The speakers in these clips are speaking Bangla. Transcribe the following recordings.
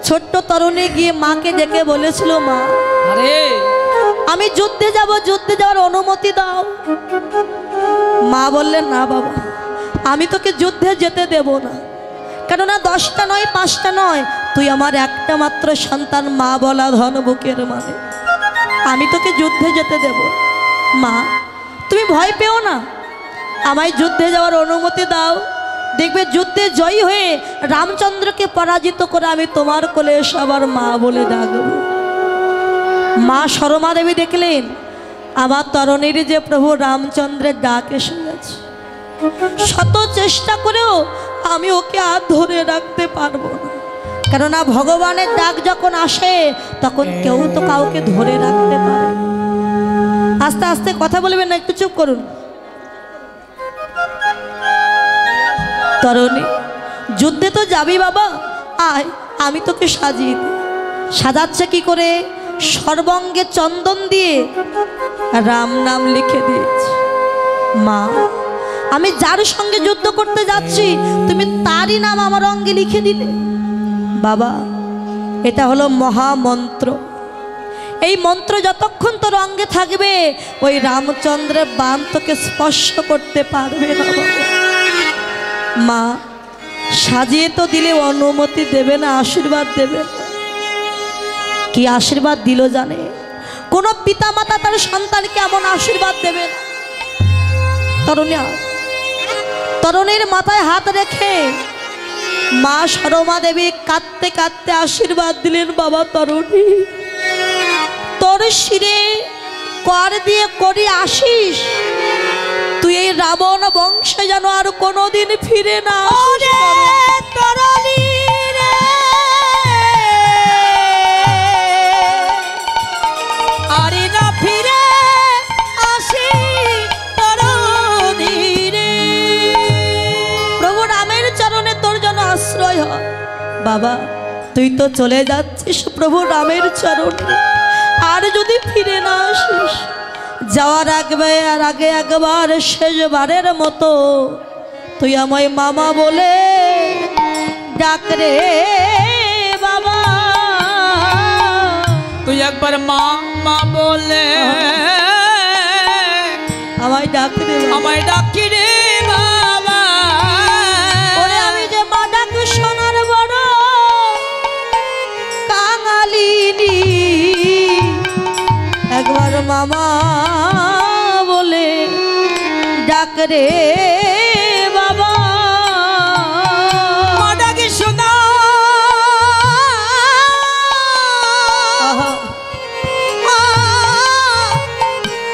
ছোট্ট তরুণী গিয়ে মাকে ডেকে বলেছিল, মা আরে আমি যুদ্ধে যাওয়ার অনুমতি দাও। মা বললেন, না বাবা, আমি তোকে যুদ্ধে যেতে দেব না, কেননা 10টা নয় 5টা নয়, তুই আমার একটা মাত্র সন্তান, মা বলা ধন বুকের মানে, আমি তোকে যুদ্ধে যেতে দেব। মা তুমি ভয় পেও না, আমায় যুদ্ধে যাওয়ার অনুমতি দাও, দেখবে যুদ্ধে জয়ী হয়ে রামচন্দ্রকে পরাজিত করে আমি তোমার কোলে এসে আবার মা বলে ডাকব। মা সরমা দেবী দেখলেন আমার তরুণীর যে প্রভু রামচন্দ্রের ডাক এসে গেছে, শত চেষ্টা করেও আমি ওকে আর ধরে রাখতে পারবো না, কেননা ভগবানের ডাক যখন আসে তখন কেউ তো কাউকে ধরে রাখতে পারে। আস্তে আস্তে কথা বলবেন না, একটু চুপ করুন। তরুণী যুদ্ধে তো যাবি বাবা, আয় আমি তোকে সাজিয়ে দিই। সাজাচ্ছে কি করে? সর্বাঙ্গে চন্দন দিয়ে রাম নাম লিখে দিয়েছি। মা আমি যার সঙ্গে যুদ্ধ করতে যাচ্ছি তুমি তারই নাম আমার অঙ্গে লিখে দিলে। বাবা এটা হলো মহামন্ত্র, এই মন্ত্র যতক্ষণ তোর অঙ্গে থাকবে ওই রামচন্দ্রের বাণ তোকে স্পর্শ করতে পারবে না। বাবা মা সাজিয়ে তো দিলে অনুমতি দেবে না, আশীর্বাদ দেবে না। কি আশীর্বাদ দিল জানে? কোনো পিতামাতা তার সন্তানকে এমন আশীর্বাদ দেবে না। তরুণীর মাথায় হাত রেখে মা সরমা দেবী কাঁদতে কাঁদতে আশীর্বাদ দিলেন, বাবা তরুণী তোর শিরে কর দিয়ে করি আসিস, তুই এই রাবণ বংশে যেন আর কোনোদিন ফিরে না তরুণী রে। আরে না ফিরে আসি তরুণী রে। প্রভু রামের চরণে তোর যেন আশ্রয় হয়। বাবা তুই তো চলে যাচ্ছিস প্রভু রামের চরণে, আর যদি ফিরে না আসিস যাওয়ার আগে একবার শেষবারের মতো তুই আমায় মামা বলে ডাক রে বাবা। তুই একবার মামা বলে আমায় ডাক রে, আমায় ডাকি রে বাবা। ওরে আমি যে মা ডাক শোনার বড় কাঙালিনী, একবার মামা বলে ডাক রে বাবা। মা ডাকি শোনা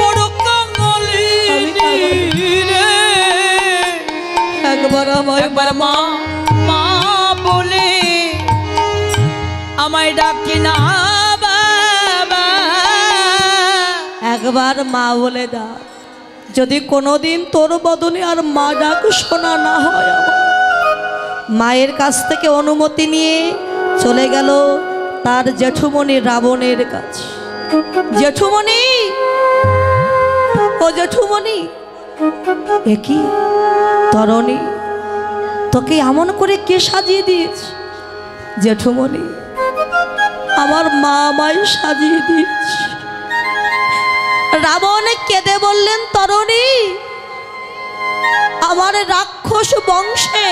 বড় কাঙালিনী রে, একবার মা মা বলে আমায় ডাকি না বাবা। একবার মা বলে ডাক, যদি কোনোদিন তোর বদনে আর মা ডাক শোনা না হয়। মায়ের কাছ থেকে অনুমতি নিয়ে চলে গেল তার জেঠুমণি রাবণের কাছে। জেঠুমণি, ও জেঠুমণি, একই তরুণী তোকে এমন করে কে সাজিয়ে দিয়েছে? জেঠুমণি আমার মা আমায় সাজিয়ে দিয়েছে। রাবণ কেঁদে বললেন, তরুণী আমার রাক্ষস বংশে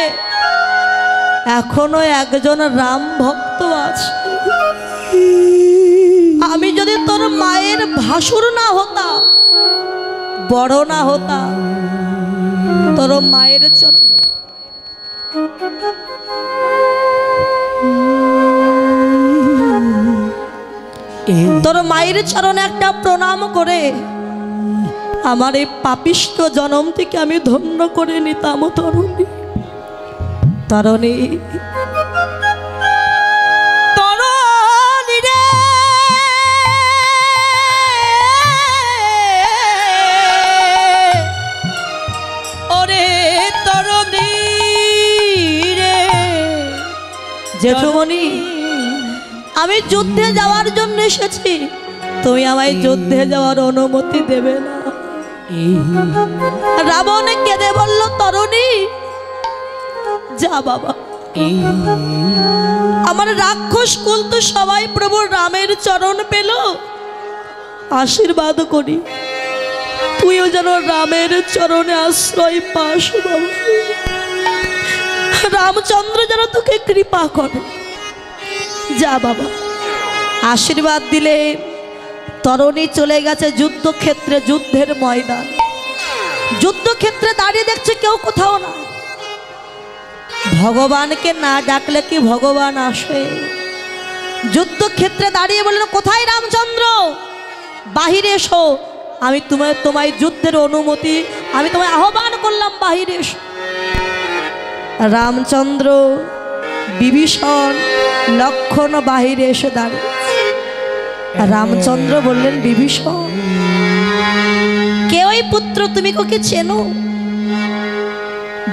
এখনো একজন রাম ভক্ত আছে, আমি যদি তোর মায়ের ভাসুর না হতাম, বড় না হতাম, তোর মায়ের চরণ তোর মায়ের চরণে একটা প্রণাম করে আমার এই পাপিষ্ঠ জনম থেকে আমি ধন্য করে নিতাম। তরুণী তরুণী তরুণী রে, ওরে তরুণী রে। জেঠুমণি আমি যুদ্ধে যাওয়ার জন্য এসেছি, তুমি আমায় যুদ্ধে যাওয়ার অনুমতি দেবে না। রাবণ কেঁদে বলল, তরুণী যা বাবা, আমার রাক্ষস কুল তো সবাই প্রভু রামের চরণ পেল, আশীর্বাদ করি তুইও যেন রামের চরণে আশ্রয় পাস বাবা। রামচন্দ্র যেন তোকে কৃপা করে। যা বাবা, আশীর্বাদ দিলে তরণী চলে গেছে যুদ্ধক্ষেত্রে, যুদ্ধের ময়দান। যুদ্ধক্ষেত্রে দাঁড়িয়ে দেখছে কেউ কোথাও না। ভগবানকে না ডাকলে কি ভগবান আসে? যুদ্ধক্ষেত্রে দাঁড়িয়ে বললেন, কোথায় রামচন্দ্র? বাহিরে এসো, আমি তোমায় যুদ্ধের অনুমতি, আমি তোমায় আহ্বান করলাম, বাহিরে এসো। রামচন্দ্র, বিভীষণ, লক্ষ্মণ বাহিরে এসে দাঁড়িয়ে। রামচন্দ্র বললেন, বিভীষণ কে ওই পুত্র, তুমি ওকে চেনো?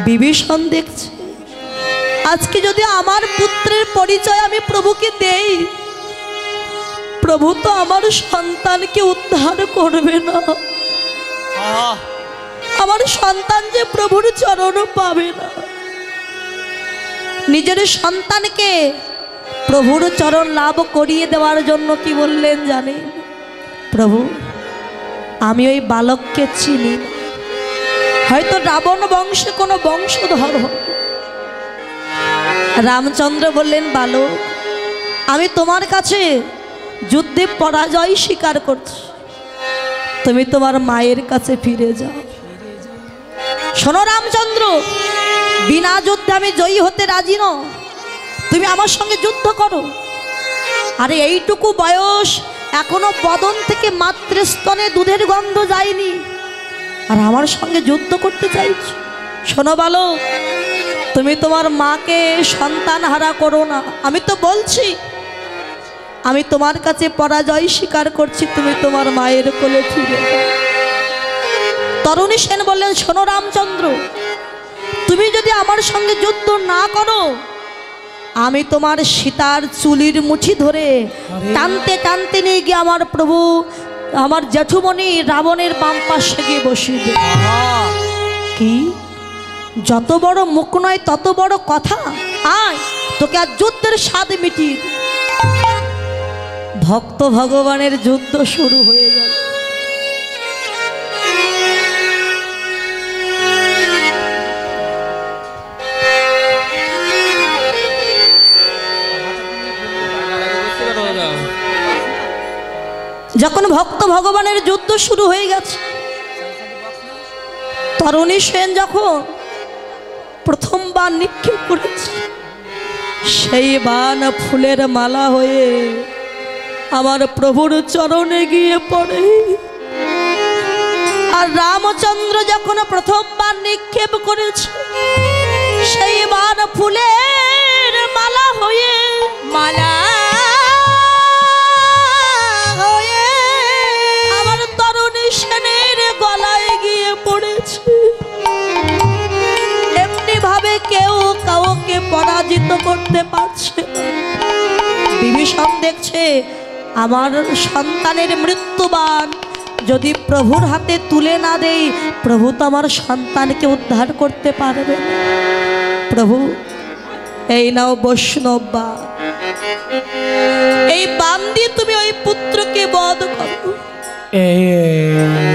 বিভীষণ দেখছে আজকে যদি আমার পুত্রের পরিচয় আমি প্রভুকে দেই, প্রভু তো আমার সন্তানকে উদ্ধার করবে না, আমার সন্তান যে প্রভুর চরণ পাবে না। নিজের সন্তানকে প্রভুর চরণ লাভ করিয়ে দেওয়ার জন্য কি বললেন জানেন? প্রভু আমি ওই বালককে চিনি, হয়তো রাবণ বংশে কোনো বংশধর হবে। রামচন্দ্র বললেন, বালক আমি তোমার কাছে যুদ্ধে পরাজয় স্বীকার করছি, তুমি তোমার মায়ের কাছে ফিরে যাও। শোনো রামচন্দ্র, বিনা যুদ্ধে আমি জয়ী হতে রাজি নই, তুমি আমার সঙ্গে যুদ্ধ করো। আরে এইটুকু বয়স, এখনো বদন থেকে মাতৃস্তনে দুধের গন্ধ যায়নি, আর আমার সঙ্গে যুদ্ধ করতে চাইছো? শোনো বালক, তুমি তোমার মাকে সন্তান হারা করো না। আমি তো বলছি আমি তোমার কাছে পরাজয় স্বীকার করছি, তুমি তোমার মায়ের কোলে ফিরে যাও। তরুণী সেন বললেন, শোনো রামচন্দ্র, তুমি যদি আমার সঙ্গে যুদ্ধ না করো, আমি তোমার সীতার চুলির মুঠি ধরে টানতে টানতে নিয়ে গিয়ে আমার প্রভু, আমার জেঠুমণি রাবণের বাম পাশে গিয়ে বসিয়ে দেব। কি যত বড় মুখ নয় তত বড় কথা, আয় তোকে আর যুদ্ধের স্বাদ মিটিয়ে। ভক্ত ভগবানের যুদ্ধ শুরু হয়ে গেল। যখন ভক্ত ভগবানের যুদ্ধ শুরু হয়ে গেছে, তরুণী সেন যখন প্রথম বাণ নিক্ষেপ করেছে, সেই বাণ ফুলের মালা হয়ে আমার প্রভুর চরণে গিয়ে পড়ে। আর রামচন্দ্র যখন প্রথম বাণ নিক্ষেপ করেছে, সেই বাণ ফুলের মালা হয়ে আমার তরুণী সেনের গলায় গিয়ে পড়েছে। এমনি ভাবে কেউ কাউকে পরাজিত করতে পারছে না। বিভীষণ দেখছে আমার সন্তানের মৃত্যুবাণ যদি প্রভুর হাতে তুলে না দেই, প্রভু তো আমার সন্তানকে উদ্ধার করতে পারবে না। প্রভু এই নাও বৈষ্ণব বাণ, এই বাণ দিয়ে তুমি ওই পুত্রকে বধ করো।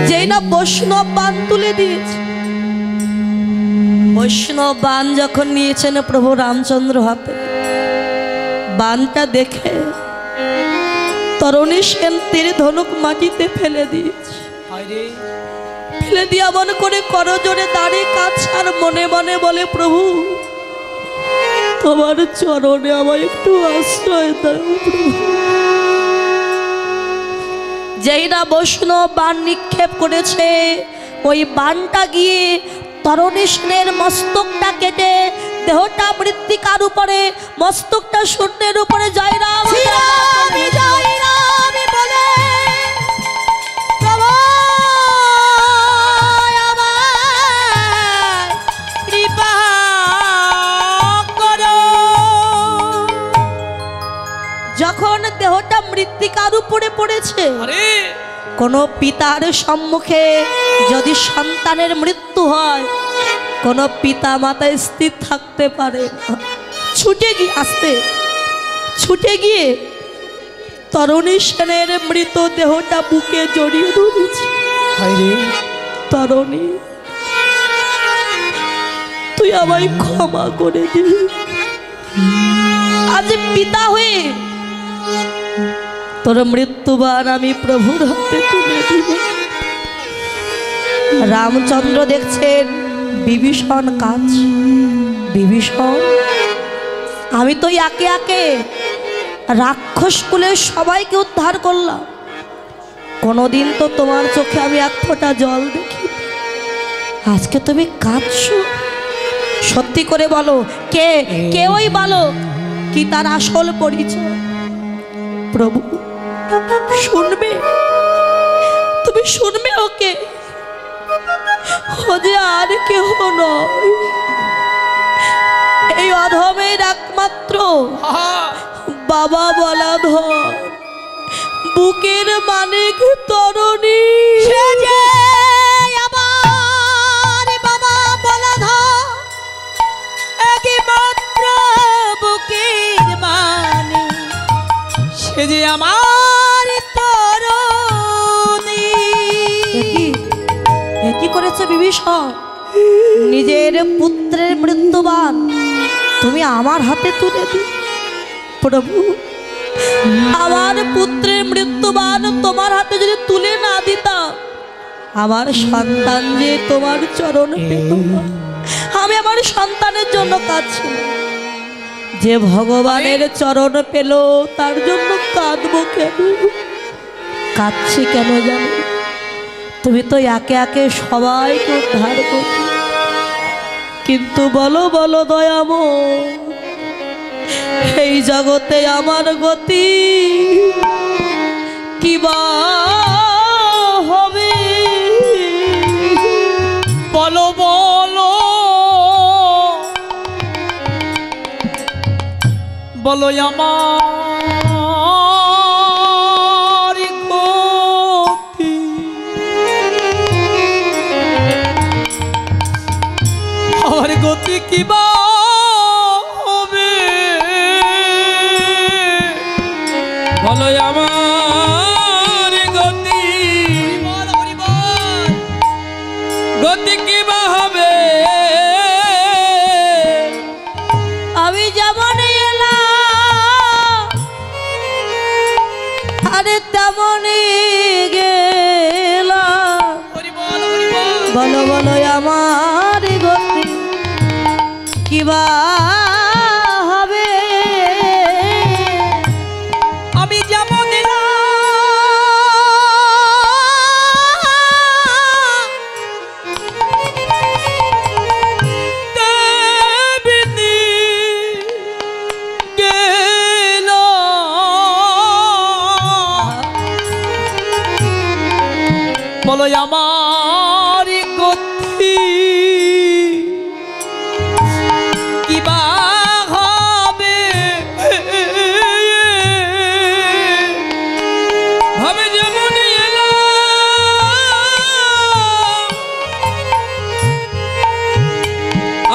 যেই না বৈষ্ণব বাণ তুলে দিয়েছে, বৈষ্ণব বাণ যখন নিয়েছেন প্রভু রামচন্দ্র হাতে, বাণটা দেখে তরুণী সেন তীর ধনুক মাটিতে ফেলে দিয়েছে। ফেলে দিয়ে এমন করে করজোড়ে দাঁড়িয়ে কাছে আর মনে মনে বলে, প্রভু তোমার চরণে আমায় একটু আশ্রয় দাও প্রভু। যেই না বৈষ্ণব বাণ নিক্ষেপ করেছে, ওই বাণটা গিয়ে তরুণী সেনের মস্তকটা কেটে দেহটা মৃত্তিকার উপরে, মস্তকটা শূন্যের উপরে জয় রাম বলে কৃপা করো। যখন দেহটা মৃত্তিকার উপরে পড়েছে, কোন পিতার সম্মুখে যদি সন্তানের মৃত্যু হয়, কোন পিতা মাতা স্থির থাকতে পারে না। ছুটে গিয়ে আসতে ছুটে গিয়ে তরণী সেনের মৃত দেহটা বুকে জড়িয়ে ধরেছি। তরণী, তুই আমায় ক্ষমা করে দে। আজ পিতা হয়ে তোর মৃত্যুবান আমি প্রভুর হাতে তুলে দিব। রামচন্দ্র দেখছেন বিভীষণ কাজ। বিভীষণ, আমি তো একে একে রাক্ষস কুলের সবাইকে উদ্ধার করলাম, কোনোদিন তো তোমার চোখে আমি এক ফোঁটা জল দেখি। আজকে তুমি কাঁদছো, সত্যি করে বলো, কে কে ওই বলো, কি তার আসল পরিচয়? প্রভু শুনবে, তুমি শুনবে ওকে। ও যে আর কেহ নয়, এই অধমের একমাত্র বাবা বলাধর, বুকের মানিক তরণী। সে যে আমার বাবা বলাধর, একমাত্র বুকের মানিক, সে যে আমার তরণী। কি করেছে বিভীষণ? নিজের পুত্রের মৃত্যুবান তুমি আমার হাতে তুলে দি। প্রভু, আমার পুত্রের মৃত্যুবান তোমার হাতে যদি তুলে না দিতাম, আমার সন্তান যে তোমার চরণ পেত না। আমি আমার সন্তানের জন্য কাঁদছি, যে ভগবানের চরণ পেল তার জন্য কাঁদবো কেন? কাঁদছি কেন জানো? তুমি তো একে একে সবাইকে উদ্ধার করবে, কিন্তু বলো বলো দয়াময়, এই জগতে আমার গতি কি বা হবে? বলো বলো বলো আমার গতি, আমার গতি কি বা হবে? বলো আমার গতি, গতি কি বা হবে? আমি যেমন এলাম আরে তেমনই গেলাম। বলো বলো আমার গতি কি বা হবে? আমি যেমন বলো আমার গতি কি বা হবে? ভাবে যেমন এলাম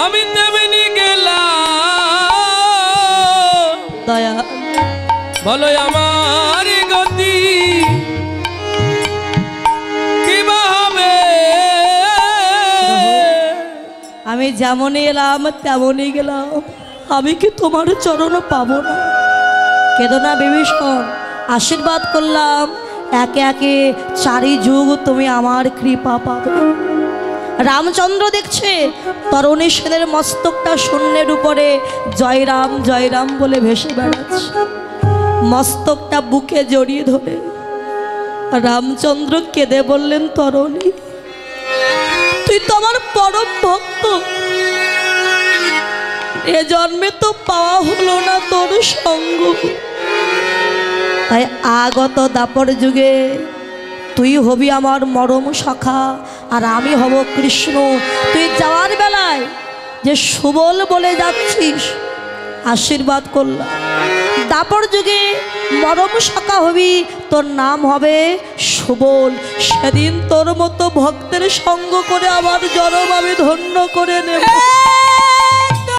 আমি তেমনি গেলাম। দয়া বলো আমার গতি কি বা হবে? আমি যেমনই এলাম তেমনই গেলাম, আমি কি তোমার চরণ পাবো না? কেদো না বিভীষণ, আশীর্বাদ করলাম, একে একে চারি যুগ তুমি আমার কৃপা পাবে। রামচন্দ্র দেখছে তরণী সেনের মস্তকটা শূন্যের উপরে জয়রাম জয়রাম বলে ভেসে বেড়াচ্ছে, মস্তকটা বুকে জড়িয়ে ধরে রামচন্দ্র কেঁদে বললেন, তরণী তুই তো আমার পরম ভক্ত, এ জন্মে তো পাওয়া হলো না তোর সঙ্গ, তাই আগত দাপর যুগে তুই হবি আমার মরম সখা আর আমি হব কৃষ্ণ। তুই যাওয়ার বেলায় যে সুবল বলে যাচ্ছিস, আশীর্বাদ করলাম, দাপর যুগে মরম সখা হবি, তোর নাম হবে সুবল। সেদিন তোর মতো ভক্তের সঙ্গ করে আমার জনম আমি ধন্য করে নেব।